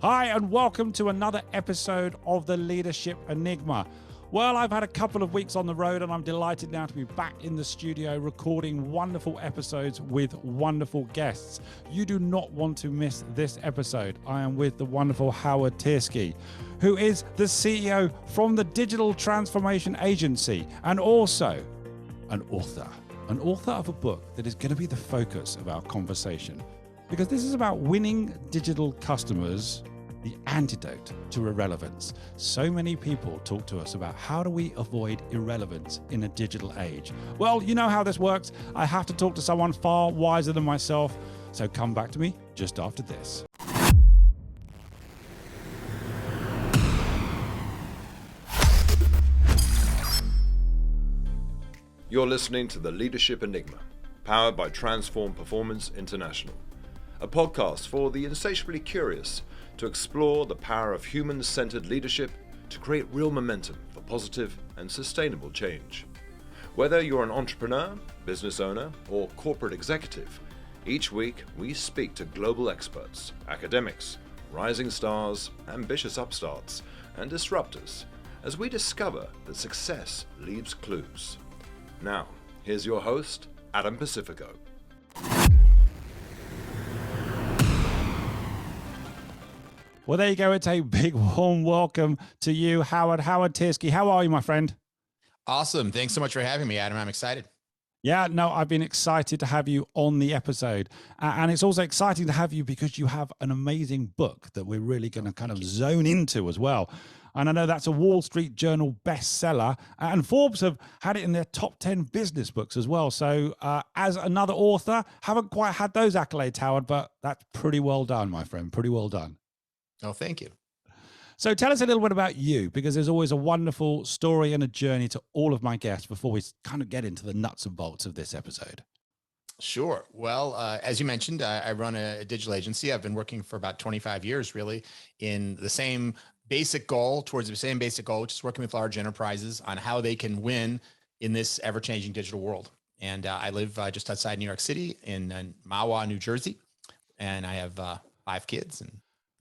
Hi, and welcome to another episode of the Leadership Enigma. Well, I've had a couple of weeks on the road and I'm delighted now to be back in the studio recording wonderful episodes with wonderful guests. You do not want to miss this episode. I am with the wonderful Howard Tiersky, who is the CEO from the Digital Transformation Agency and also an author of a book that is going to be the focus of our conversation. Because this is about winning digital customers, the antidote to irrelevance. So many people talk to us about how do we avoid irrelevance in a digital age. Well, you know how this works. I have to talk to someone far wiser than myself. So come back to me just after this. You're listening to The Leadership Enigma, powered by Transform Performance International, a podcast for the insatiably curious to explore the power of human-centered leadership to create real momentum for positive and sustainable change. Whether you're an entrepreneur, business owner, or corporate executive, each week we speak to global experts, academics, rising stars, ambitious upstarts, and disruptors as we discover that success leaves clues. Now, here's your host, Adam Pacifico. Well, there you go. It's a big warm welcome to you, Howard Tiersky. How are you, my friend? Awesome. Thanks so much for having me, Adam. I'm excited. Yeah, no, I've been excited to have you on the episode. And it's also exciting to have you because you have an amazing book that we're really going to kind of zone into as well. And I know that's a Wall Street Journal bestseller, and Forbes have had it in their top 10 business books as well. So as another author, haven't quite had those accolades, Howard, but that's pretty well done, my friend. Pretty well done. Oh, thank you. So tell us a little bit about you, because there's always a wonderful story and a journey to all of my guests before we kind of get into the nuts and bolts of this episode. Sure. Well, as you mentioned, I run a digital agency. I've been working for about 25 years, really, in the same basic goal, which is working with large enterprises on how they can win in this ever-changing digital world. And I live just outside New York City in Mahwah, New Jersey, and I have 5 kids and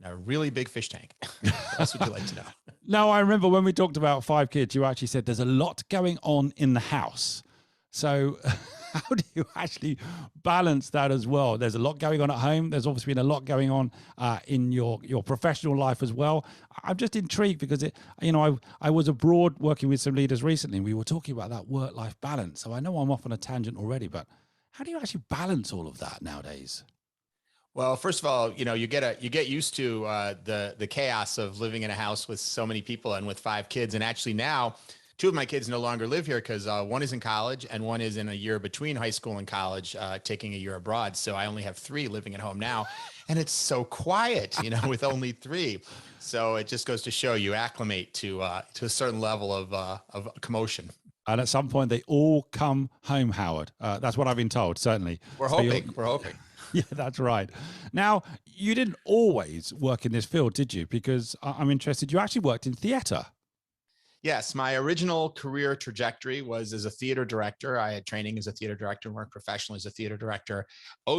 a really big fish tank. What else would you like to know? No, I remember when we talked about 5 kids, you actually said there's a lot going on in the house. So how do you actually balance that as well? There's a lot going on at home. There's obviously been a lot going on in your professional life as well. I'm just intrigued because I was abroad working with some leaders recently, and we were talking about that work-life balance. So I know I'm off on a tangent already, but how do you actually balance all of that nowadays? Well, first of all, you get used to the chaos of living in a house with so many people and with 5 kids. And actually now 2 of my kids no longer live here because one is in college and one is in a year between high school and college, taking a year abroad. So I only have 3 living at home now, and it's so quiet, with only 3. So it just goes to show you acclimate to a certain level of commotion. And at some point they all come home, Howard. That's what I've been told, certainly. We're hoping. Yeah, that's right. Now, you didn't always work in this field, did you? Because I'm interested, you actually worked in theater. Yes, my original career trajectory was as a theater director. I had training as a theater director and worked professionally as a theater director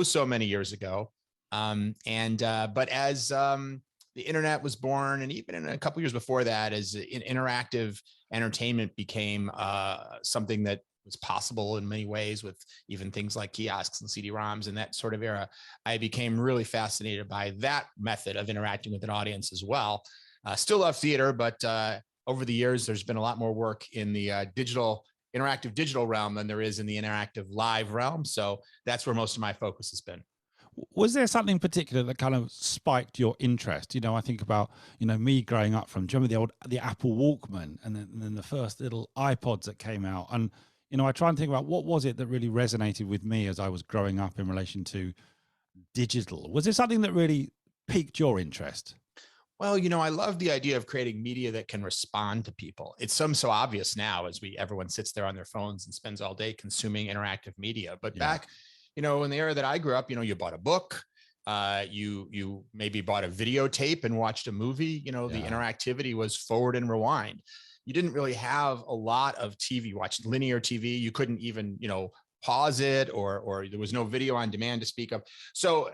so many years ago. But as the internet was born, and even in a couple years before that, as interactive entertainment became something that was possible in many ways, with even things like kiosks and CD-ROMs and that sort of era, I became really fascinated by that method of interacting with an audience as well. Still love theater, but over the years, there's been a lot more work in the interactive digital realm than there is in the interactive live realm. So that's where most of my focus has been. Was there something particular that kind of spiked your interest? I think about, me growing up from, do you remember the Apple Walkman and then the first little iPods that came out? And, I try and think about what was it that really resonated with me as I was growing up in relation to digital? Was there something that really piqued your interest? Well, I love the idea of creating media that can respond to people. It's so obvious now as everyone sits there on their phones and spends all day consuming interactive media. But back, in the era that I grew up, you bought a book, you maybe bought a videotape and watched a movie. The interactivity was forward and rewind. You didn't really have a lot of TV, watch linear TV. You couldn't even, pause it, or there was no video on demand to speak of. So,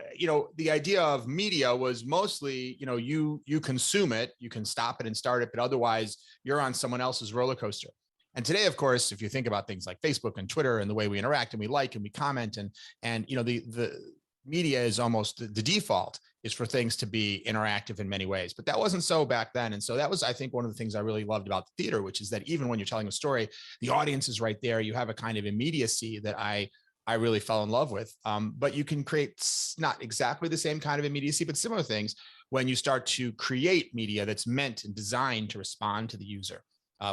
the idea of media was mostly, you consume it, you can stop it and start it, but otherwise you're on someone else's roller coaster. And today, of course, if you think about things like Facebook and Twitter and the way we interact and we like and we comment, and the media is almost the default is for things to be interactive in many ways. But that wasn't so back then. And so that was, I think, one of the things I really loved about the theater, which is that even when you're telling a story, the audience is right there. You have a kind of immediacy that I really fell in love with. But you can create not exactly the same kind of immediacy, but similar things when you start to create media that's meant and designed to respond to the user.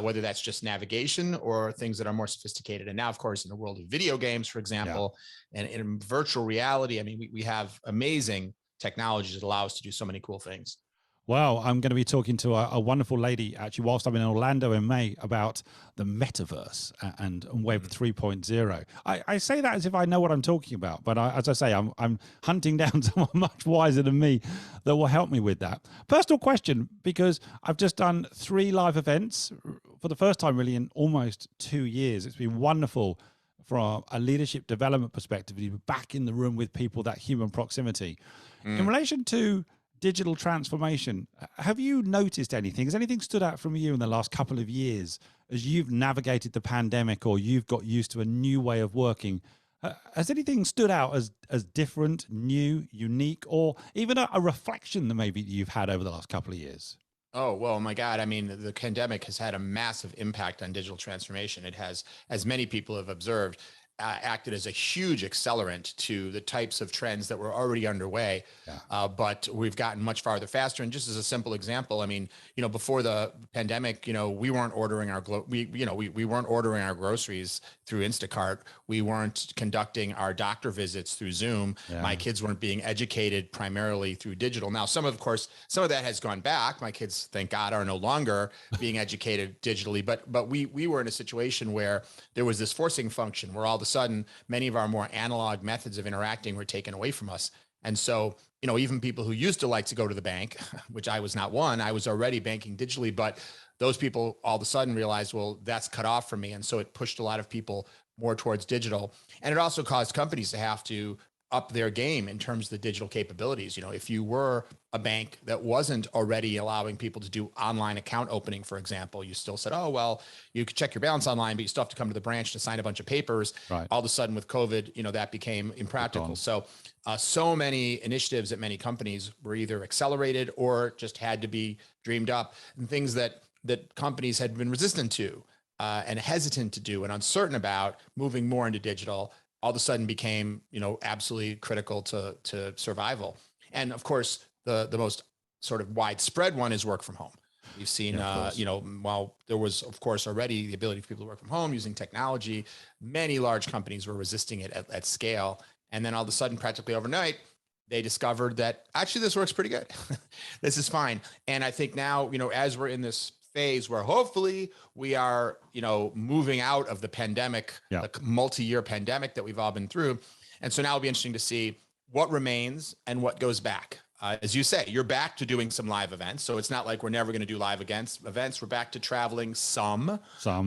Whether that's just navigation or things that are more sophisticated. And now, of course, in the world of video games, for example, and in virtual reality, I mean, we have amazing technologies that allow us to do so many cool things. Well, I'm going to be talking to a wonderful lady, actually, whilst I'm in Orlando in May, about the metaverse and Web 3.0. I say that as if I know what I'm talking about, but as I say, I'm hunting down someone much wiser than me that will help me with that. Personal question, because I've just done 3 live events for the first time really in almost 2 years. It's been wonderful from a leadership development perspective to be back in the room with people, that human proximity. In relation to digital transformation, have you noticed anything? Has anything stood out from you in the last couple of years as you've navigated the pandemic or you've got used to a new way of working? Has anything stood out as different, new, unique, or even a reflection that maybe you've had over the last couple of years? Oh, well, my God. I mean, the pandemic has had a massive impact on digital transformation. It has, as many people have observed, acted as a huge accelerant to the types of trends that were already underway. But we've gotten much farther faster. And just as a simple example, I mean, before the pandemic, we weren't ordering we weren't ordering our groceries through Instacart. We weren't conducting our doctor visits through Zoom. My kids weren't being educated primarily through digital. Now, some of that has gone back. My kids, thank God, are no longer being educated digitally. But we were in a situation where there was this forcing function where all of a sudden many of our more analog methods of interacting were taken away from us. And so, even people who used to like to go to the bank, which I was not one, I was already banking digitally, but those people all of a sudden realized, well, that's cut off from me. And so it pushed a lot of people more towards digital. And it also caused companies to have to up their game in terms of the digital capabilities. If you were a bank that wasn't already allowing people to do online account opening, for example, you still said, oh, well, you could check your balance online, but you still have to come to the branch to sign a bunch of papers. Right. All of a sudden with COVID, that became impractical. So many initiatives at many companies were either accelerated or just had to be dreamed up, and things that companies had been resistant to and hesitant to do and uncertain about moving more into digital all of a sudden became, absolutely critical to survival. And of course, the most sort of widespread one is work from home. We've seen, while there was, of course, already the ability for people to work from home using technology, many large companies were resisting it at scale. And then all of a sudden, practically overnight, they discovered that actually this works pretty good. This is fine. And I think now, as we're in this phase where hopefully we are, moving out of the pandemic, the multi-year pandemic that we've all been through. And so now it'll be interesting to see what remains and what goes back. As you say, you're back to doing some live events. So it's not like we're never going to do live events. We're back to traveling some.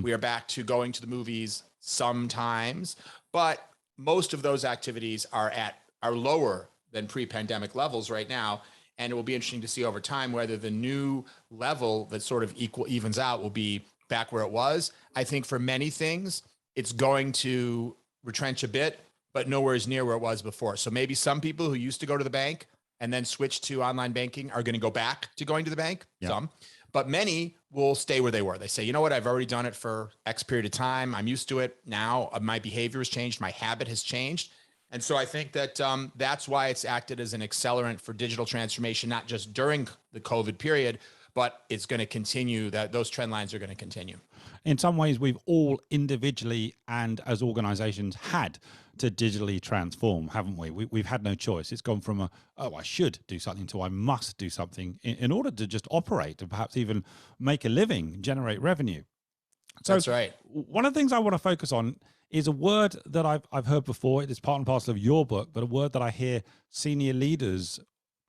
We are back to going to the movies sometimes, but most of those activities are lower than pre-pandemic levels right now. And it will be interesting to see over time whether the new level that sort of evens out will be back where it was. I think for many things, it's going to retrench a bit, but nowhere near where it was before. So maybe some people who used to go to the bank and then switch to online banking are going to go back to going to the bank, some. But many will stay where they were. They say, you know what, I've already done it for X period of time. I'm used to it now. My behavior has changed. My habit has changed. And so I think that that's why it's acted as an accelerant for digital transformation, not just during the COVID period, but it's going to continue, that those trend lines are going to continue. In some ways, we've all individually and as organizations had to digitally transform, haven't we? We've had no choice. It's gone from I should do something to I must do something in order to just operate and perhaps even make a living, generate revenue. So that's right. One of the things I want to focus on is a word that I've heard before. It is part and parcel of your book, but a word that I hear senior leaders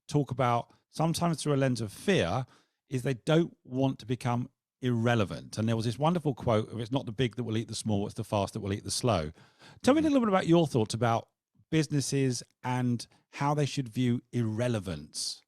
talk about sometimes through a lens of fear is they don't want to become irrelevant. And there was this wonderful quote of, it's not the big that will eat the small, it's the fast that will eat the slow. Tell me a little bit about your thoughts about businesses and how they should view irrelevance.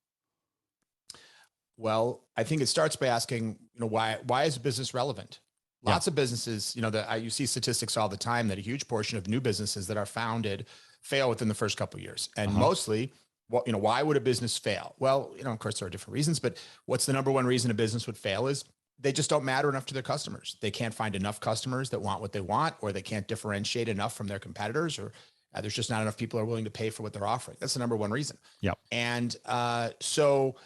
Well, I think it starts by asking, why is a business relevant? Lots of businesses, you see statistics all the time that a huge portion of new businesses that are founded fail within the first couple of years. And mostly, why would a business fail? Well, of course there are different reasons, but what's the number one reason a business would fail is they just don't matter enough to their customers. They can't find enough customers that want what they want, or they can't differentiate enough from their competitors, or there's just not enough people who are willing to pay for what they're offering. That's the number one reason. Yeah. And so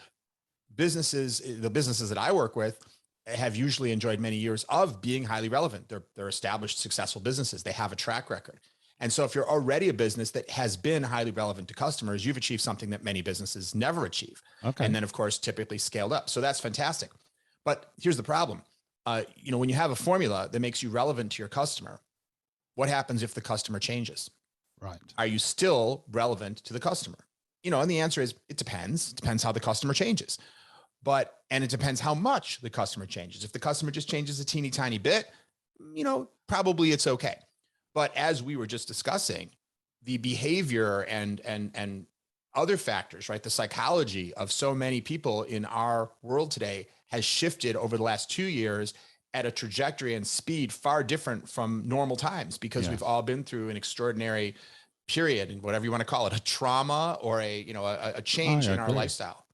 the businesses that I work with have usually enjoyed many years of being highly relevant. They're established, successful businesses. They have a track record. And so if you're already a business that has been highly relevant to customers, you've achieved something that many businesses never achieve. Okay. And then of course, typically scaled up. So that's fantastic. But here's the problem. When you have a formula that makes you relevant to your customer, what happens if the customer changes? Right. Are you still relevant to the customer? And the answer is, it depends. It depends how the customer changes. And it depends how much the customer changes. If the customer just changes a teeny tiny bit, probably it's okay. But as we were just discussing, the behavior and other factors, right? The psychology of so many people in our world today has shifted over the last 2 years at a trajectory and speed far different from normal times, because we've all been through an extraordinary period, and whatever you want to call it, a trauma or a change in our lifestyle.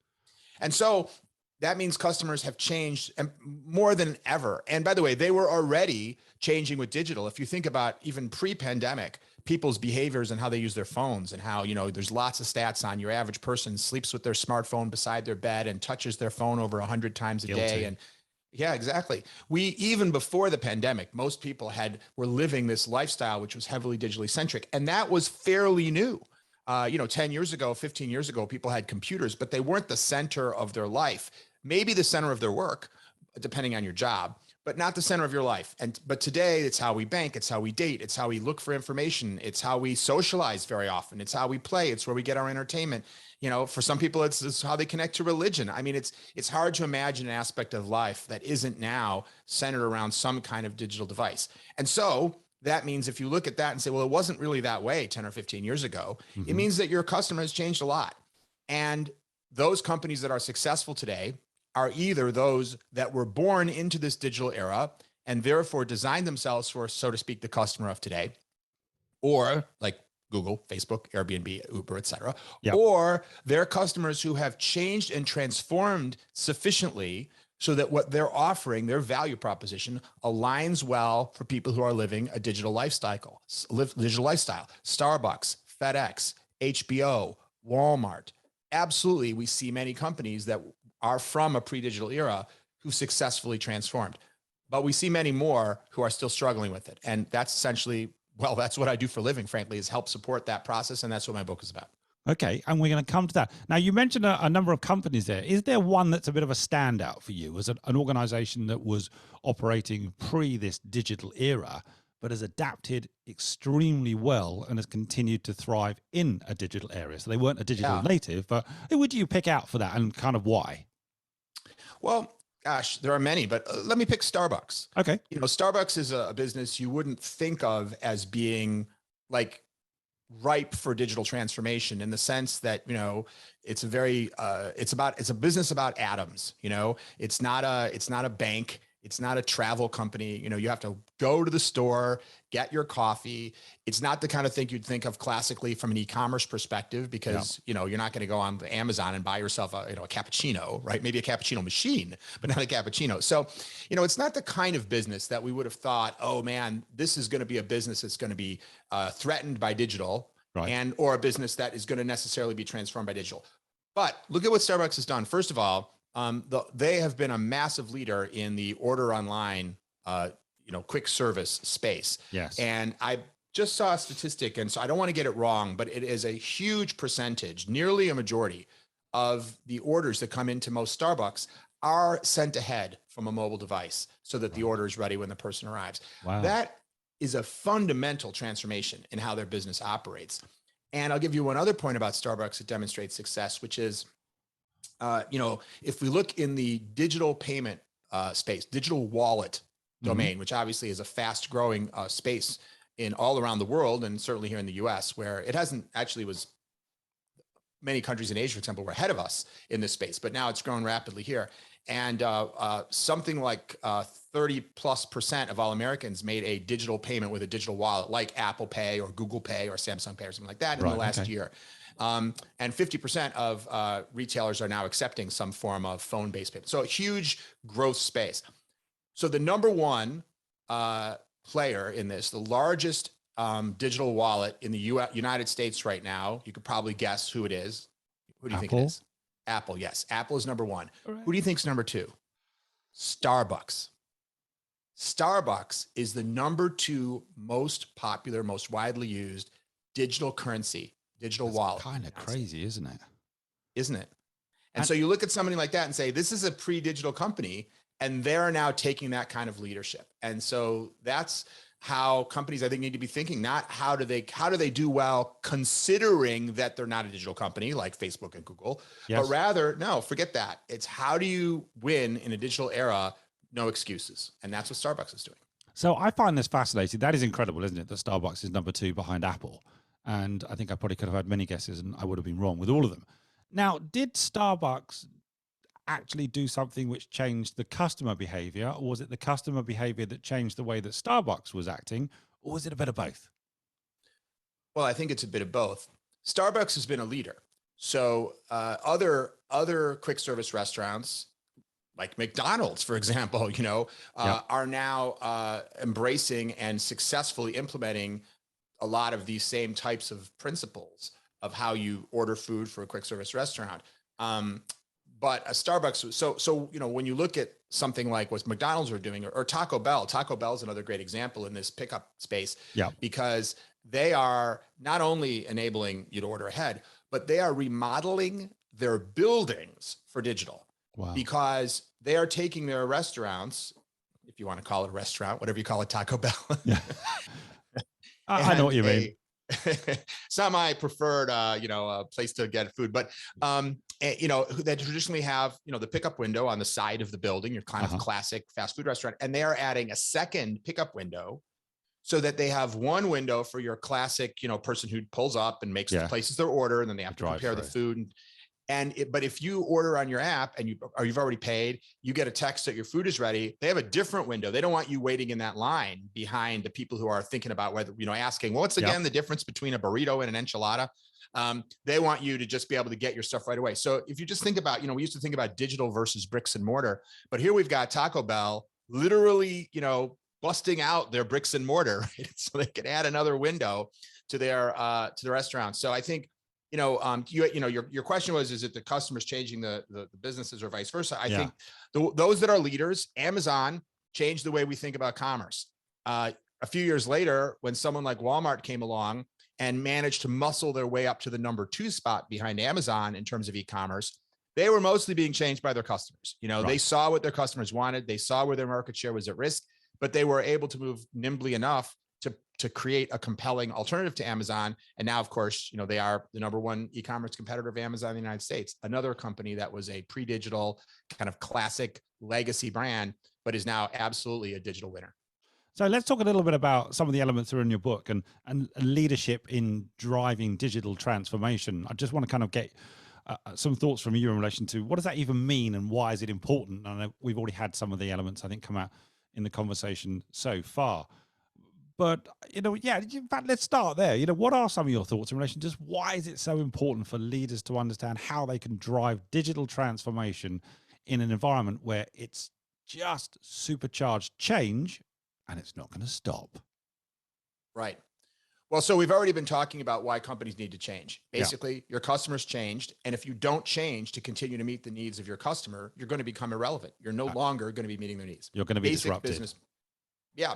And so that means customers have changed more than ever. And by the way, they were already changing with digital. If you think about even pre-pandemic, people's behaviors and how they use their phones, and how, there's lots of stats on your average person sleeps with their smartphone beside their bed and touches their phone over 100 times a day. And yeah, exactly. Even before the pandemic, most people were living this lifestyle, which was heavily digitally centric. And that was fairly new. 10 years ago, 15 years ago, people had computers, but they weren't the center of their life. Maybe the center of their work, depending on your job, but not the center of your life. But today, it's how we bank, it's how we date, it's how we look for information, it's how we socialize very often, it's how we play, it's where we get our entertainment. For some people, it's how they connect to religion. I mean, it's hard to imagine an aspect of life that isn't now centered around some kind of digital device. And so that means if you look at that and say, well, it wasn't really that way 10 or 15 years ago, it means that your customer has changed a lot. And those companies that are successful today are either those that were born into this digital era and therefore designed themselves for, so to speak, the customer of today, or like Google, Facebook, Airbnb, Uber, et cetera, or they're customers who have changed and transformed sufficiently so that what they're offering, their value proposition, aligns well for people who are living a digital lifestyle. Starbucks, FedEx, HBO, Walmart. Absolutely, we see many companies that are from a pre-digital era who successfully transformed. But we see many more who are still struggling with it. And that's essentially, that's what I do for a living, frankly, is help support that process. And that's what my book is about. Okay. And we're going to come to that. Now, you mentioned a number of companies there. Is there one that's a bit of a standout for you as an organization that was operating pre this digital era, but has adapted extremely well and has continued to thrive in a digital area? So they weren't a digital native, but who would you pick out for that, and kind of why? Well, gosh, there are many, but let me pick Starbucks. Okay. Starbucks is a business you wouldn't think of as being like ripe for digital transformation, in the sense that, it's a business about atoms. It's not a bank. It's not a travel company. You have to go to the store, get your coffee. It's not the kind of thing you'd think of classically from an e-commerce perspective, because, you're not going to go on Amazon and buy yourself a cappuccino, right? Maybe a cappuccino machine, but not a cappuccino. So, it's not the kind of business that we would have thought, oh man, this is going to be a business that's going to be threatened by digital, right, or a business that is going to necessarily be transformed by digital. But look at what Starbucks has done. First of all, they have been a massive leader in the order online, quick service space. Yes. And I just saw a statistic, and so I don't want to get it wrong, but it is a huge percentage, nearly a majority of the orders that come into most Starbucks are sent ahead from a mobile device so that the order is ready when the person arrives. Wow. That is a fundamental transformation in how their business operates. And I'll give you one other point about Starbucks that demonstrates success, which is, if we look in the digital payment space, digital wallet domain, which obviously is a fast growing space in all around the world, and certainly here in the US, where it hasn't actually was many countries in Asia, for example, were ahead of us in this space, but now it's grown rapidly here. And something like 30+% of all Americans made a digital payment with a digital wallet, like Apple Pay or Google Pay or Samsung Pay or something like that in the last year. And 50% of retailers are now accepting some form of phone-based payment. So a huge growth space. So the number one player in this, the largest digital wallet in the United States right now, you could probably guess who it is. Who do you think it is? Apple, yes. Apple is number one. Right. Who do you think is number two? Starbucks. Starbucks is the number two most popular, most widely used digital currency, digital wallet. Kind of crazy, isn't it? Isn't it? And so you look at somebody like that and say, this is a pre-digital company, and they're now taking that kind of leadership. And so that's how companies, I think, need to be thinking, not how do they do well, considering that they're not a digital company like Facebook and Google, but rather, no, forget that. It's how do you win in a digital era? No excuses. And that's what Starbucks is doing. So I find this fascinating. That is incredible, isn't it? That Starbucks is number two behind Apple. And I think I probably could have had many guesses and I would have been wrong with all of them. Now, did Starbucks actually do something which changed the customer behavior, or was it the customer behavior that changed the way that Starbucks was acting, or was it a bit of both? Well, I think it's a bit of both. Starbucks has been a leader. So other quick service restaurants like McDonald's, for example, are now embracing and successfully implementing a lot of these same types of principles of how you order food for a quick service restaurant. But a Starbucks, so when you look at something like what McDonald's are doing, or Taco Bell is another great example in this pickup space, because they are not only enabling you to order ahead, but they are remodeling their buildings for digital. Wow. Because they are taking their restaurants, if you want to call it a restaurant, whatever you call it, Taco Bell. Yeah. I know what you mean. It's not my preferred, place to get food, but, they traditionally have, the pickup window on the side of the building, your kind of classic fast food restaurant. And they are adding a second pickup window so that they have one window for your classic, person who pulls up and places their order, and then they have to prepare the food. But if you order on your app and you've already paid, you get a text that your food is ready. They have a different window. They don't want you waiting in that line behind the people who are thinking about whether, asking, well, what's again the difference between a burrito and an enchilada? They want you to just be able to get your stuff right away. So if you just think about, we used to think about digital versus bricks and mortar, but here we've got Taco Bell literally, busting out their bricks and mortar, right? So they can add another window to their restaurant. So I think, your question was, is it the customers changing the businesses or vice versa? I think those that are leaders, Amazon changed the way we think about commerce. A few years later, when someone like Walmart came along and managed to muscle their way up to the number 2 spot behind Amazon in terms of e-commerce, they were mostly being changed by their customers. They saw what their customers wanted. They saw where their market share was at risk, but they were able to move nimbly enough to create a compelling alternative to Amazon. And now, of course, they are the number 1 e-commerce competitor of Amazon in the United States, another company that was a pre-digital kind of classic legacy brand, but is now absolutely a digital winner. So let's talk a little bit about some of the elements that are in your book and leadership in driving digital transformation. I just want to kind of get some thoughts from you in relation to what does that even mean and why is it important? I know we've already had some of the elements, I think, come out in the conversation so far. But, in fact, let's start there. What are some of your thoughts in relation to just why is it so important for leaders to understand how they can drive digital transformation in an environment where it's just supercharged change and it's not going to stop? Right. Well, so we've already been talking about why companies need to change. Basically, your customers changed. And if you don't change to continue to meet the needs of your customer, you're going to become irrelevant. You're no longer going to be meeting their needs. You're going to be disrupted.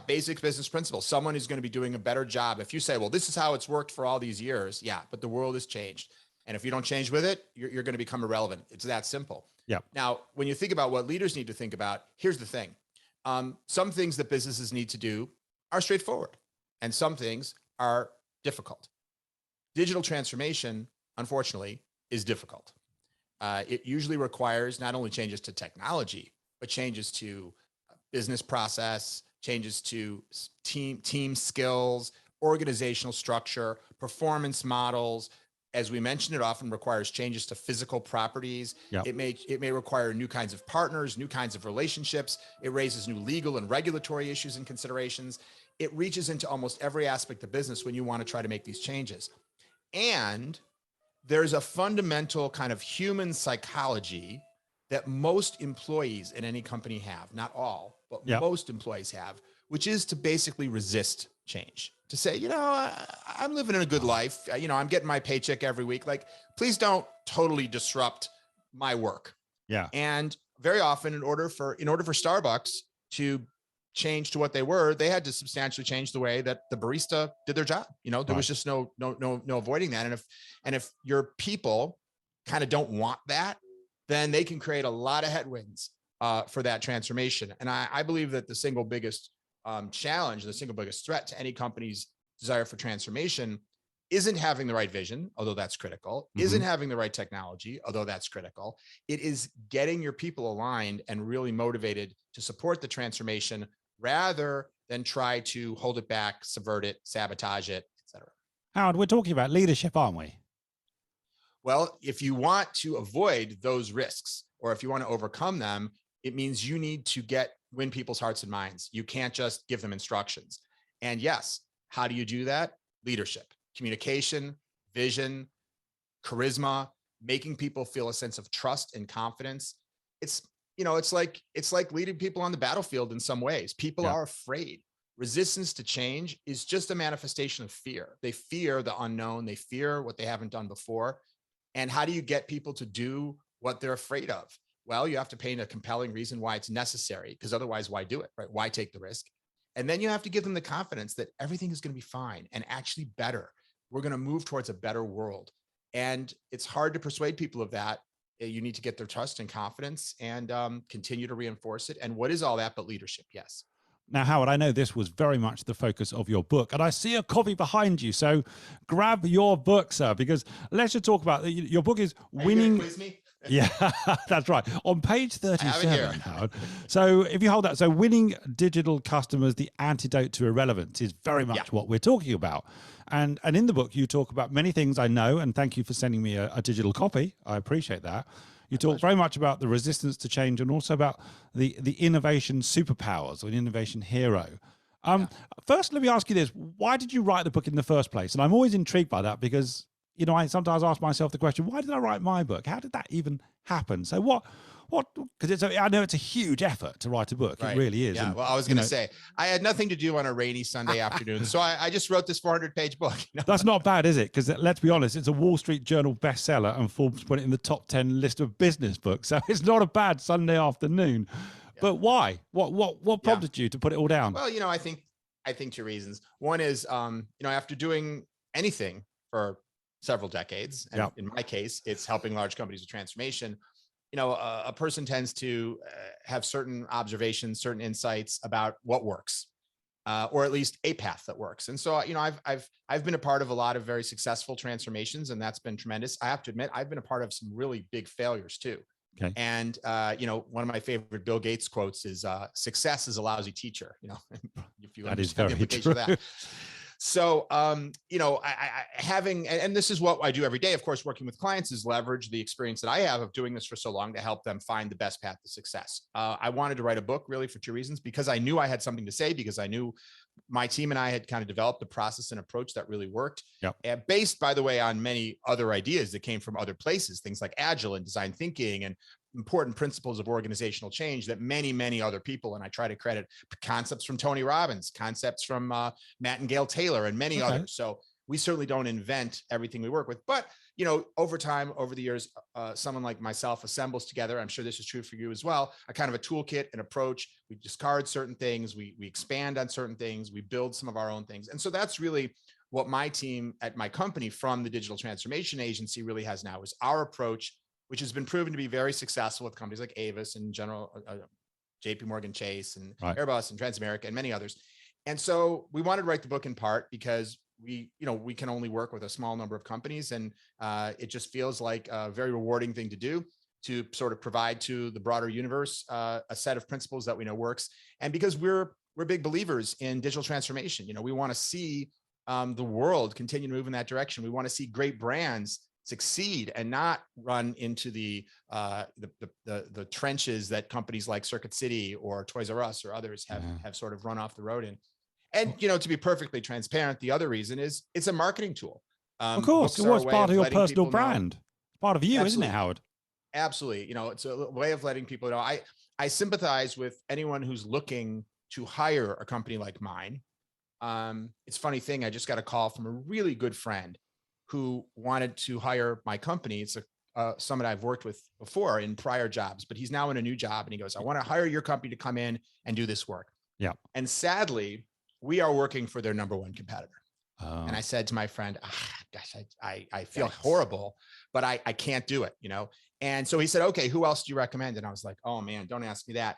Basic business principles. Someone is going to be doing a better job. If you say, well, this is how it's worked for all these years. Yeah, but the world has changed. And if you don't change with it, you're going to become irrelevant. It's that simple. Yeah. Now, when you think about what leaders need to think about, here's the thing. Some things that businesses need to do are straightforward, and some things are difficult. Digital transformation, unfortunately, is difficult. It usually requires not only changes to technology, but changes to business process, changes to team skills, organizational structure, performance models. As we mentioned, it often requires changes to physical properties. Yep. It may require new kinds of partners, new kinds of relationships. It raises new legal and regulatory issues and considerations. It reaches into almost every aspect of business when you want to try to make these changes. And there's a fundamental kind of human psychology that most employees in any company have, not all, but Yep. most employees have, which is to basically resist change, to say, I'm living in a good life. I'm getting my paycheck every week. Like, please don't totally disrupt my work. Yeah. And very often, in order for Starbucks to change to what they were, they had to substantially change the way that the barista did their job. There was just no avoiding that. And if your people kind of don't want that, then they can create a lot of headwinds for that transformation. And I believe that the single biggest challenge, the single biggest threat to any company's desire for transformation isn't having the right vision, although that's critical, isn't having the right technology, although that's critical. It is getting your people aligned and really motivated to support the transformation rather than try to hold it back, subvert it, sabotage it, et cetera. Howard, we're talking about leadership, aren't we? Well, if you want to avoid those risks, or if you want to overcome them, it means you need to win people's hearts and minds. You can't just give them instructions. And yes, how do you do that? Leadership, communication, vision, charisma, making people feel a sense of trust and confidence. It's like leading people on the battlefield in some ways. People are afraid. Resistance to change is just a manifestation of fear. They fear the unknown. They fear what they haven't done before. And how do you get people to do what they're afraid of? Well, you have to paint a compelling reason why it's necessary, because otherwise, why do it, right? Why take the risk? And then you have to give them the confidence that everything is going to be fine and actually better. We're going to move towards a better world. And it's hard to persuade people of that. You need to get their trust and confidence and continue to reinforce it. And what is all that but leadership? Yes. Now, Howard, I know this was very much the focus of your book, and I see a copy behind you. So grab your book, sir, because let's just talk about your book is Winning. Quiz me? Yeah, that's right. On page 37, Howard. So if you hold that, so Winning Digital Customers, the Antidote to Irrelevance is very much what we're talking about. And in the book, you talk about many things I know, and thank you for sending me a digital copy. I appreciate that. You talk very much about the resistance to change and also about the innovation superpowers or an innovation hero. First, let me ask you this. Why did you write the book in the first place? And I'm always intrigued by that because, I sometimes ask myself the question, why did I write my book? How did that even happen? So because I know it's a huge effort to write a book. Right. It really is. Yeah. Well, I was going to say, I had nothing to do on a rainy Sunday afternoon. So I just wrote this 400-page book. That's not bad, is it? Because let's be honest, it's a Wall Street Journal bestseller and Forbes put it in the top 10 list of business books. So it's not a bad Sunday afternoon. Yeah. But why? What prompted you to put it all down? Well, I think two reasons. One is, after doing anything for several decades, and in my case, it's helping large companies with transformation. A person tends to have certain observations, certain insights about what works, or at least a path that works. And so, I've been a part of a lot of very successful transformations, and that's been tremendous. I have to admit, I've been a part of some really big failures too. Okay. And one of my favorite Bill Gates quotes is, "Success is a lousy teacher." If you that is understand very the implication true. of that. So, having, and this is what I do every day, of course, working with clients, is leverage the experience that I have of doing this for so long to help them find the best path to success. I wanted to write a book really for two reasons, because I knew I had something to say, because I knew my team and I had kind of developed a process and approach that really worked. And based, by the way, on many other ideas that came from other places, things like agile and design thinking and important principles of organizational change that many, many other people, and I try to credit concepts from Tony Robbins, concepts from Matt and Gail Taylor, and many others. So we certainly don't invent everything we work with, but over time, over the years, someone like myself assembles together, I'm sure this is true for you as well, a kind of a toolkit, an approach. We discard certain things, we expand on certain things, we build some of our own things. And so that's really what my team at my company from the Digital Transformation Agency really has now, is our approach, which has been proven to be very successful with companies like Avis and JP Morgan Chase and Airbus and Transamerica and many others. And so we wanted to write the book in part because we can only work with a small number of companies, and it just feels like a very rewarding thing to do. to sort of provide to the broader universe a set of principles that we know works. And because we're big believers in digital transformation, we want to see the world continue to move in that direction. We want to see great brands succeed and not run into the trenches that companies like Circuit City or Toys R Us or others have sort of run off the road in. And to be perfectly transparent, the other reason is it's a marketing tool. Of course, it was part of your personal brand. Part of you, Absolutely. Isn't it, Howard? Absolutely. It's a way of letting people know. I sympathize with anyone who's looking to hire a company like mine. It's a funny thing. I just got a call from a really good friend who wanted to hire my company. It's someone I've worked with before in prior jobs, but he's now in a new job. And he goes, I want to hire your company to come in and do this work. Yeah. And sadly, we are working for their number one competitor. And I said to my friend, gosh, I feel horrible, but I can't do it, And so he said, okay, who else do you recommend? And I was like, oh man, don't ask me that.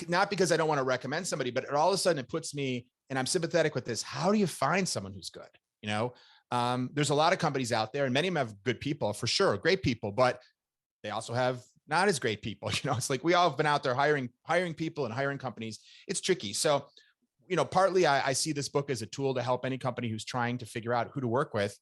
Not because I don't want to recommend somebody, but all of a sudden it puts me, and I'm sympathetic with this. How do you find someone who's good? There's a lot of companies out there and many of them have good people for sure, great people, but they also have not as great people. It's like we all have been out there hiring people and hiring companies. It's tricky. So, partly I see this book as a tool to help any company who's trying to figure out who to work with.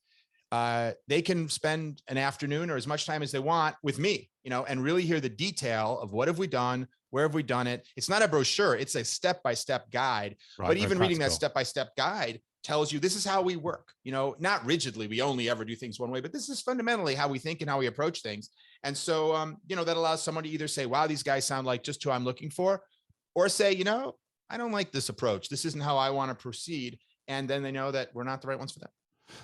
They can spend an afternoon or as much time as they want with me, and really hear the detail of what have we done, where have we done it. It's not a brochure, it's a step-by-step guide. Right, but even reading that step-by-step guide tells you this is how we work, not rigidly, we only ever do things one way, but this is fundamentally how we think and how we approach things. And so, that allows someone to either say, wow, these guys sound like just who I'm looking for, or say, I don't like this approach. This isn't how I want to proceed. And then they know that we're not the right ones for them.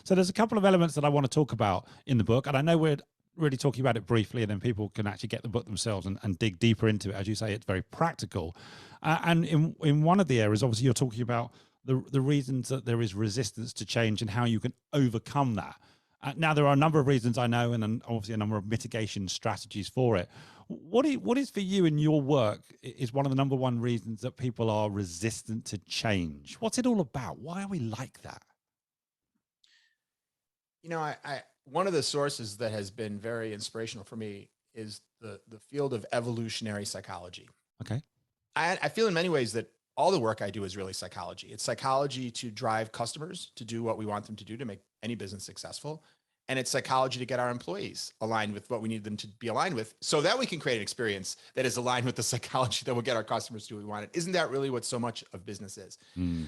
So there's a couple of elements that I want to talk about in the book. And I know we're really talking about it briefly, and then people can actually get the book themselves and dig deeper into it. As you say, it's very practical. And in one of the areas, obviously, you're talking about the reasons that there is resistance to change and how you can overcome that. Now, there are a number of reasons I know, and obviously a number of mitigation strategies for it. What is for you in your work is one of the number one reasons that people are resistant to change? What's it all about? Why are we like that? One of the sources that has been very inspirational for me is the field of evolutionary psychology. Okay. I feel in many ways that all the work I do is really psychology. It's psychology to drive customers to do what we want them to do to make any business successful. And it's psychology to get our employees aligned with what we need them to be aligned with so that we can create an experience that is aligned with the psychology that will get our customers to do what we want. Isn't that really what so much of business is?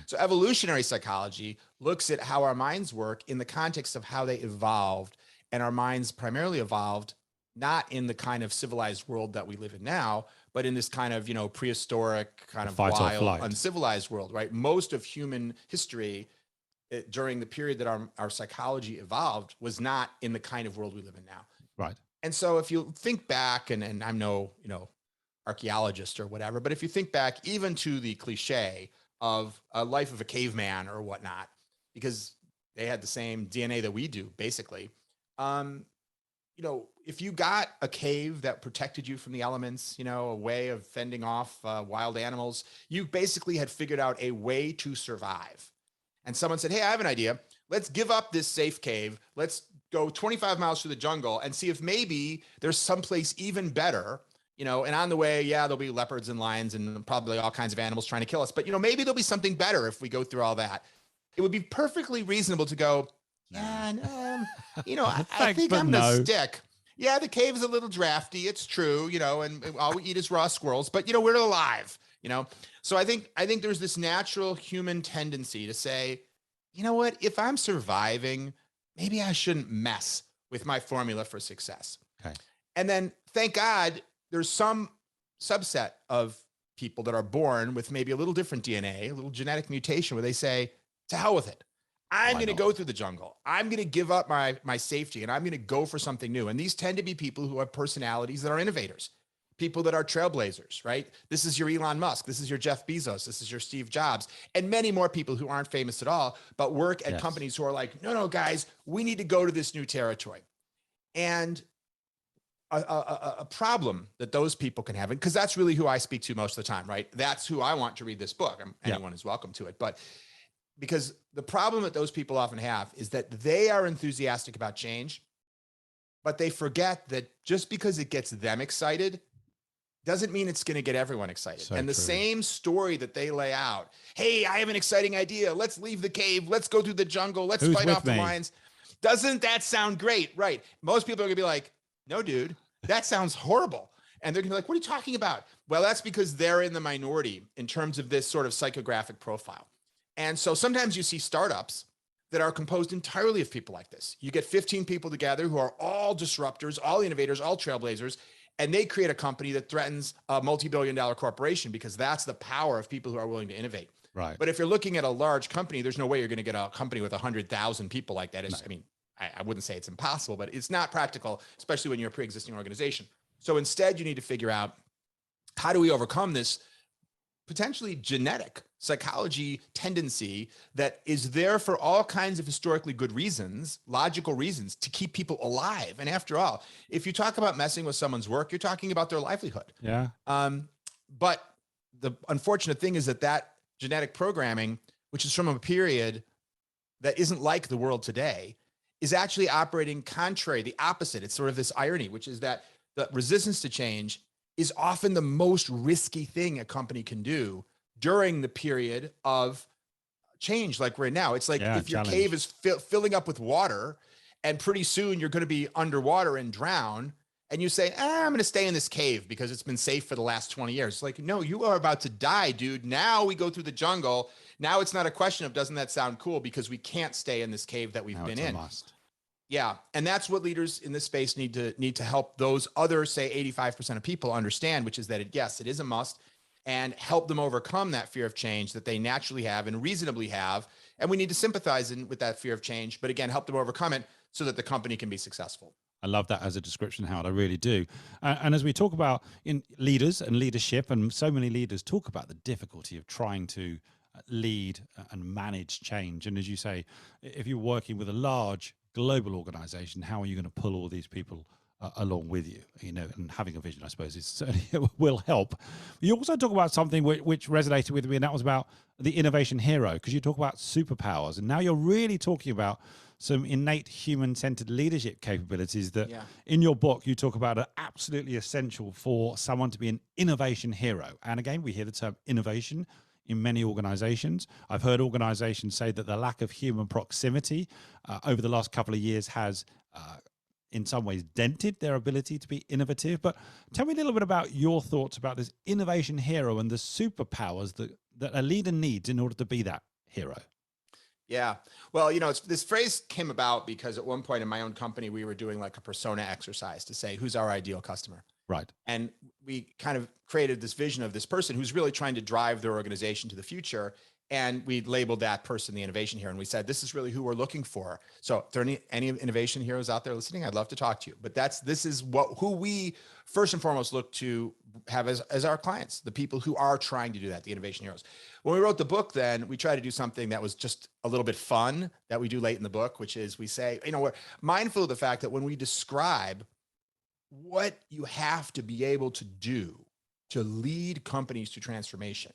So evolutionary psychology looks at how our minds work in the context of how they evolved. And our minds primarily evolved not in the kind of civilized world that we live in now, but in this kind of, prehistoric, kind of wild, uncivilized world, right? Most of human history during the period that our psychology evolved was not in the kind of world we live in now. Right. And so if you think back, and I'm no, archaeologist or whatever, but if you think back even to the cliche of a life of a caveman or whatnot, because they had the same DNA that we do, basically. If you got a cave that protected you from the elements, a way of fending off wild animals, you basically had figured out a way to survive. And someone said, hey, I have an idea. Let's give up this safe cave. Let's go 25 miles through the jungle and see if maybe there's someplace even better, and on the way, there'll be leopards and lions and probably all kinds of animals trying to kill us. But, maybe there'll be something better if we go through all that. It would be perfectly reasonable to go, I think I'm going to stick. Yeah, the cave is a little drafty. It's true, and all we eat is raw squirrels, but, we're alive. So I think there's this natural human tendency to say, you know what, if I'm surviving, maybe I shouldn't mess with my formula for success. Okay. And then thank God there's some subset of people that are born with maybe a little different DNA, a little genetic mutation where they say, to hell with it. I'm going to go through the jungle. I'm going to give up my safety and I'm going to go for something new. And these tend to be people who have personalities that are innovators. People that are trailblazers, right? This is your Elon Musk. This is your Jeff Bezos. This is your Steve Jobs, and many more people who aren't famous at all, but work at companies who are like, no, guys, we need to go to this new territory. And a problem that those people can have, because that's really who I speak to most of the time, right? That's who I want to read this book. Anyone is welcome to it. But because the problem that those people often have is that they are enthusiastic about change, but they forget that just because it gets them excited doesn't mean it's going to get everyone excited. So and the true. same story that they lay out, hey, I have an exciting idea. Let's leave the cave. Let's go through the jungle. Let's Who's fight with off the me? lions. Doesn't that sound great? Right. Most people are going to be like, no, dude, that sounds horrible. And they're going to be like, what are you talking about? Well, that's because they're in the minority in terms of this sort of psychographic profile. And so sometimes you see startups that are composed entirely of people like this. You get 15 people together who are all disruptors, all innovators, all trailblazers, and they create a company that threatens a multi-billion-dollar corporation because that's the power of people who are willing to innovate. Right. But if you're looking at a large company, there's no way you're going to get a company with 100,000 people like that. No. I mean, I wouldn't say it's impossible, but it's not practical, especially when you're a pre-existing organization. So instead, you need to figure out, how do we overcome this potentially genetic psychology tendency that is there for all kinds of historically good reasons, logical reasons to keep people alive. And after all, if you talk about messing with someone's work, you're talking about their livelihood. Yeah. But the unfortunate thing is that genetic programming, which is from a period that isn't like the world today, is actually operating contrary, the opposite. It's sort of this irony, which is that the resistance to change is often the most risky thing a company can do during the period of change like right now. It's like if your cave is filling up with water and pretty soon you're going to be underwater and drown, and you say, I'm going to stay in this cave because it's been safe for the last 20 years. It's like, no, you are about to die, dude. Now we go through the jungle. Now it's not a question of, doesn't that sound cool? Because we can't stay in this cave that we've been in. Must. Yeah. And that's what leaders in this space need to help those other, say 85% of people understand, which is that yes, it is a must, and help them overcome that fear of change that they naturally have and reasonably have. And we need to sympathize with that fear of change, but again, help them overcome it so that the company can be successful. I love that as a description, Howard. I really do. And as we talk about in leaders and leadership, and so many leaders talk about the difficulty of trying to lead and manage change. And as you say, if you're working with a large global organization, how are you going to pull all these people along with you? You know, and having a vision, I suppose, is certainly will help. You also talk about something which resonated with me, and that was about the innovation hero, because you talk about superpowers, and now you're really talking about some innate human-centered leadership capabilities that in your book you talk about are absolutely essential for someone to be an innovation hero. And again, we hear the term innovation in many organizations. I've heard organizations say that the lack of human proximity over the last couple of years has in some ways dented their ability to be innovative. But tell me a little bit about your thoughts about this innovation hero and the superpowers that a leader needs in order to be that hero. Yeah. Well, you know, this phrase came about because at one point in my own company, we were doing like a persona exercise to say, who's our ideal customer? Right. And we kind of created this vision of this person who's really trying to drive their organization to the future. And we labeled that person the innovation hero. And we said, this is really who we're looking for. So if there are any innovation heroes out there listening, I'd love to talk to you. But this is who we first and foremost look to have as our clients, the people who are trying to do that, the innovation heroes. When we wrote the book, then we tried to do something that was just a little bit fun that we do late in the book, which is we say, you know, we're mindful of the fact that when we describe what you have to be able to do to lead companies to transformation,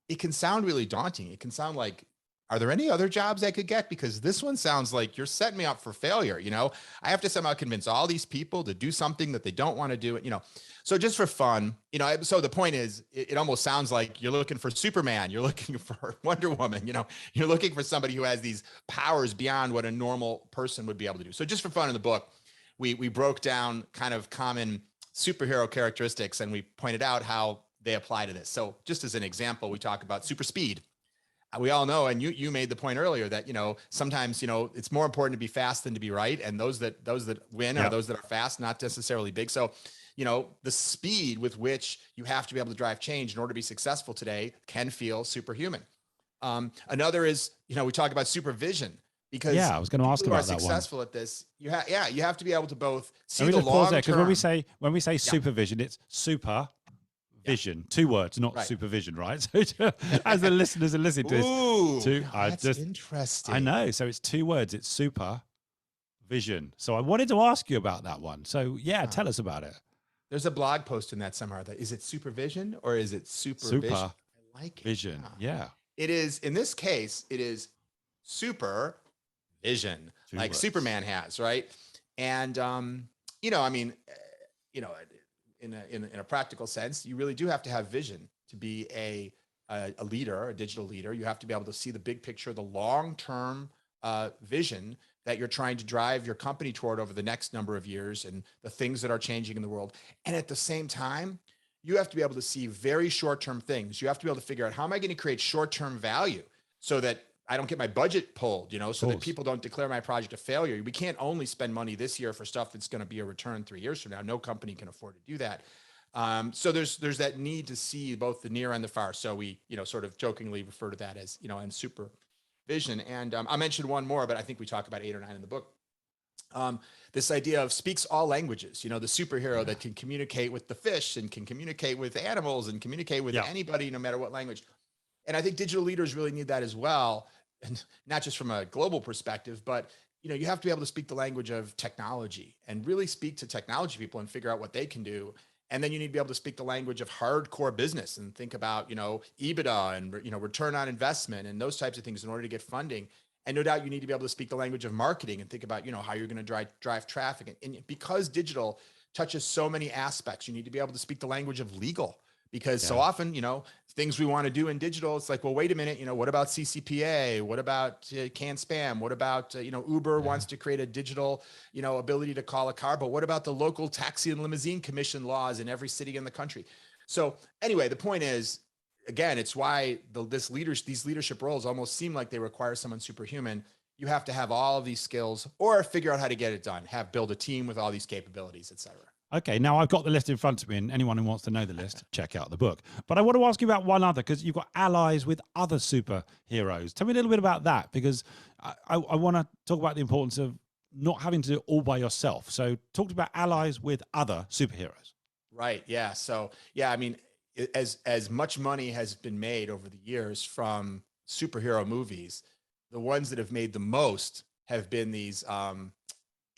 it can sound really daunting. It can sound like, are there any other jobs I could get? Because this one sounds like you're setting me up for failure. You know, I have to somehow convince all these people to do something that they don't want to do. You know, so just for fun, you know, so the point is, it almost sounds like you're looking for Superman. You're looking for Wonder Woman. You know, you're looking for somebody who has these powers beyond what a normal person would be able to do. So just for fun in the book, we broke down kind of common superhero characteristics, and we pointed out how they apply to this. So just as an example, we talk about super speed. We all know, and you made the point earlier that, you know, sometimes, you know, it's more important to be fast than to be right. And those that win are those that are fast, not necessarily big. So, you know, the speed with which you have to be able to drive change in order to be successful today can feel superhuman. Another is, you know, we talk about supervision, because I was going to ask about that one. Successful at this, you have to be able to both see the long term. Because when we say supervision, it's super vision, 2 words, not supervision, right? So as the listeners are listening to this, that's interesting. I know. So it's 2 words. It's super vision. So I wanted to ask you about that one. So tell us about it. There's a blog post in that somewhere. Is it supervision or is it supervision? I like it. Vision. Yeah. It is. In this case, it is super vision, like Superman has, right? And I mean, in a practical sense, you really do have to have vision to be a leader, a digital leader. You have to be able to see the big picture, the long-term vision that you're trying to drive your company toward over the next number of years and the things that are changing in the world. And at the same time, you have to be able to see very short-term things. You have to be able to figure out, how am I going to create short-term value so that I don't get my budget pulled, so that people don't declare my project a failure. We can't only spend money this year for stuff that's going to be a return 3 years from now. No company can afford to do that. So there's that need to see both the near and the far. So we, sort of jokingly refer to that as, and supervision. And I mentioned one more, but I think we talk about 8 or 9 in the book. This idea of speaks all languages, the superhero that can communicate with the fish and can communicate with animals and communicate with anybody, no matter what language. And I think digital leaders really need that as well. And not just from a global perspective, but you have to be able to speak the language of technology and really speak to technology people and figure out what they can do. And then you need to be able to speak the language of hardcore business and think about, EBITDA and, return on investment and those types of things in order to get funding. And no doubt you need to be able to speak the language of marketing and think about, how you're going to drive traffic. And because digital touches so many aspects, you need to be able to speak the language of legal. Because so often, things we want to do in digital, it's like, well, wait a minute, what about CCPA? What about canned spam? What about, Uber wants to create a digital, ability to call a car, but what about the local taxi and limousine commission laws in every city in the country? So anyway, the point is, again, it's why these leadership roles almost seem like they require someone superhuman. You have to have all of these skills or figure out how to get it done, build a team with all these capabilities, et cetera. Okay, now I've got the list in front of me, and anyone who wants to know the list, check out the book. But I want to ask you about one other, because you've got allies with other superheroes. Tell me a little bit about that, because I want to talk about the importance of not having to do it all by yourself. So talk about allies with other superheroes. Right, yeah. So, I mean, as much money has been made over the years from superhero movies, the ones that have made the most have been these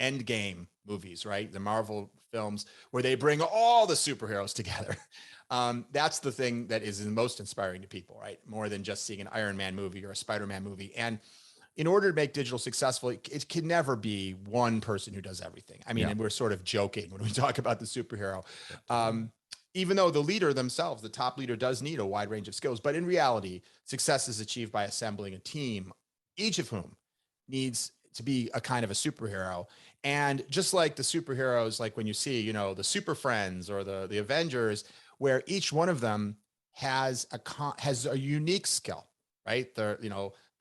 Endgame movies, right? The Marvel films where they bring all the superheroes together. That's the thing that is the most inspiring to people, right? More than just seeing an Iron Man movie or a Spider-Man movie. And in order to make digital successful, it can never be one person who does everything. I mean, and we're sort of joking when we talk about the superhero. Even though the leader themselves, the top leader, does need a wide range of skills, but in reality, success is achieved by assembling a team, each of whom needs to be a kind of a superhero. And just like the superheroes, like when you see, the Super Friends or the Avengers, where each one of them has a unique skill, right?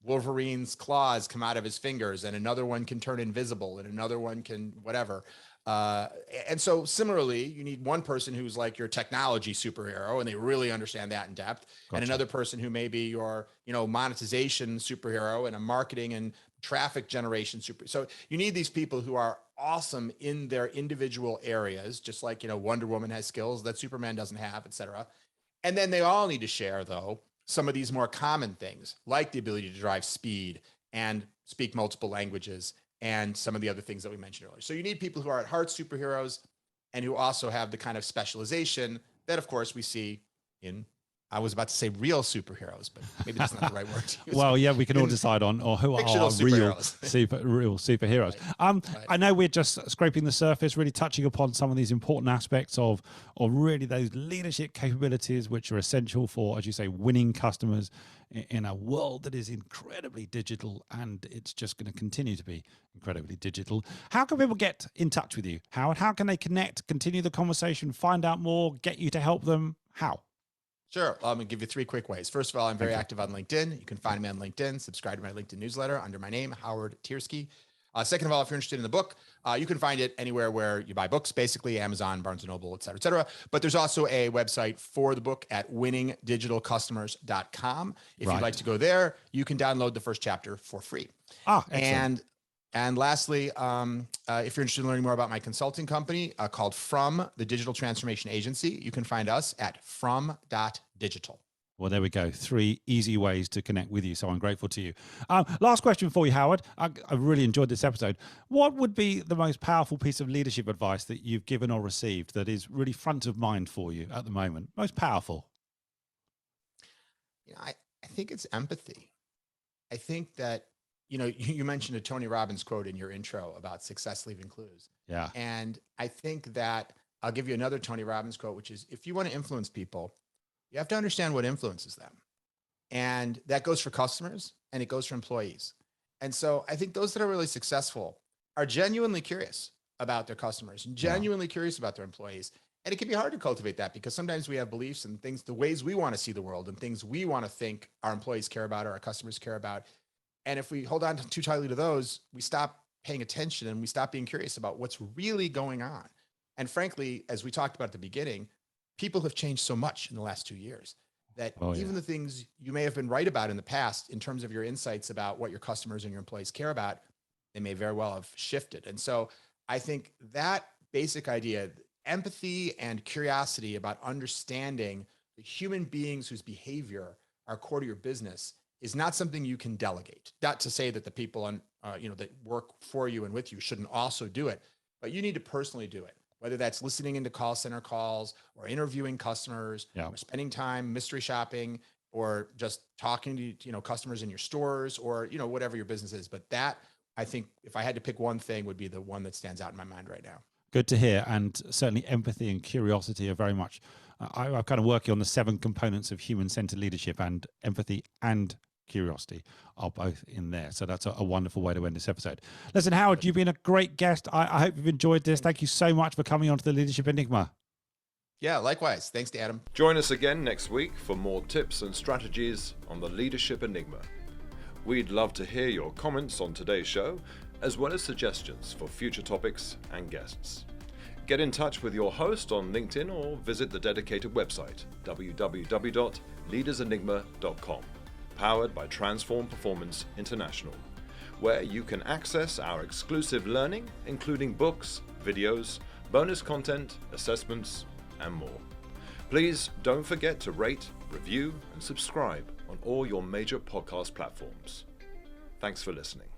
Wolverine's claws come out of his fingers, and another one can turn invisible, and another one can whatever. And so similarly, you need one person who's like your technology superhero, and they really understand that in depth. Gotcha. And another person who may be your, monetization superhero, and a marketing and traffic generation super. So you need these people who are awesome in their individual areas, just like, Wonder Woman has skills that Superman doesn't have, et cetera. And then they all need to share, though, some of these more common things, like the ability to drive speed and speak multiple languages, and some of the other things that we mentioned earlier. So you need people who are at heart superheroes and who also have the kind of specialization that, of course, we see in, I was about to say real superheroes, but maybe that's not the right word to use. Well, yeah, we can all decide on who are real superheroes. Right. I know we're just scraping the surface, really touching upon some of these important aspects of really those leadership capabilities, which are essential for, as you say, winning customers in a world that is incredibly digital, and it's just going to continue to be incredibly digital. How can people get in touch with you, Howard? How can they connect, continue the conversation, find out more, get you to help them? How? Sure. I'm going to give you 3 quick ways. First of all, I'm very active on LinkedIn. You can find me on LinkedIn. Subscribe to my LinkedIn newsletter under my name, Howard Tiersky. Second of all, if you're interested in the book, you can find it anywhere where you buy books, basically Amazon, Barnes & Noble, et cetera, et cetera. But there's also a website for the book at winningdigitalcustomers.com. If you'd like to go there, you can download the first chapter for free. Excellent. And lastly, if you're interested in learning more about my consulting company called From, the Digital Transformation Agency, you can find us at from.digital. Well, there we go. 3 easy ways to connect with you. So I'm grateful to you. Last question for you, Howard. I've really enjoyed this episode. What would be the most powerful piece of leadership advice that you've given or received that is really front of mind for you at the moment? Most powerful? I think it's empathy. I think that, you mentioned a Tony Robbins quote in your intro about success leaving clues. Yeah. And I think that I'll give you another Tony Robbins quote, which is, if you want to influence people, you have to understand what influences them. And that goes for customers and it goes for employees. And so I think those that are really successful are genuinely curious about their customers and genuinely curious about their employees. And it can be hard to cultivate that because sometimes we have beliefs and things, the ways we want to see the world and things we want to think our employees care about or our customers care about. And if we hold on too tightly to those, we stop paying attention and we stop being curious about what's really going on. And frankly, as we talked about at the beginning, people have changed so much in the last 2 years that even the things you may have been right about in the past in terms of your insights about what your customers and your employees care about, they may very well have shifted. And so I think that basic idea, empathy and curiosity about understanding the human beings whose behavior are core to your business, is not something you can delegate. Not to say that the people on, that work for you and with you shouldn't also do it, but you need to personally do it. Whether that's listening into call center calls or interviewing customers, or spending time mystery shopping, or just talking to customers in your stores, or whatever your business is. But that, I think, if I had to pick one thing, would be the one that stands out in my mind right now. Good to hear. And certainly empathy and curiosity are very much, I'm kind of working on the 7 components of human-centered leadership, and empathy and curiosity are both in there. So that's a wonderful way to end this episode. Listen, Howard, you've been a great guest. I hope you've enjoyed this. Thank you so much for coming on to the Leadership Enigma. Yeah, likewise. Thanks to Adam. Join us again next week for more tips and strategies on the Leadership Enigma. We'd love to hear your comments on today's show, as well as suggestions for future topics and guests. Get in touch with your host on LinkedIn or visit the dedicated website, www.leadersenigma.com, powered by Transform Performance International, where you can access our exclusive learning, including books, videos, bonus content, assessments, and more. Please don't forget to rate, review, and subscribe on all your major podcast platforms. Thanks for listening.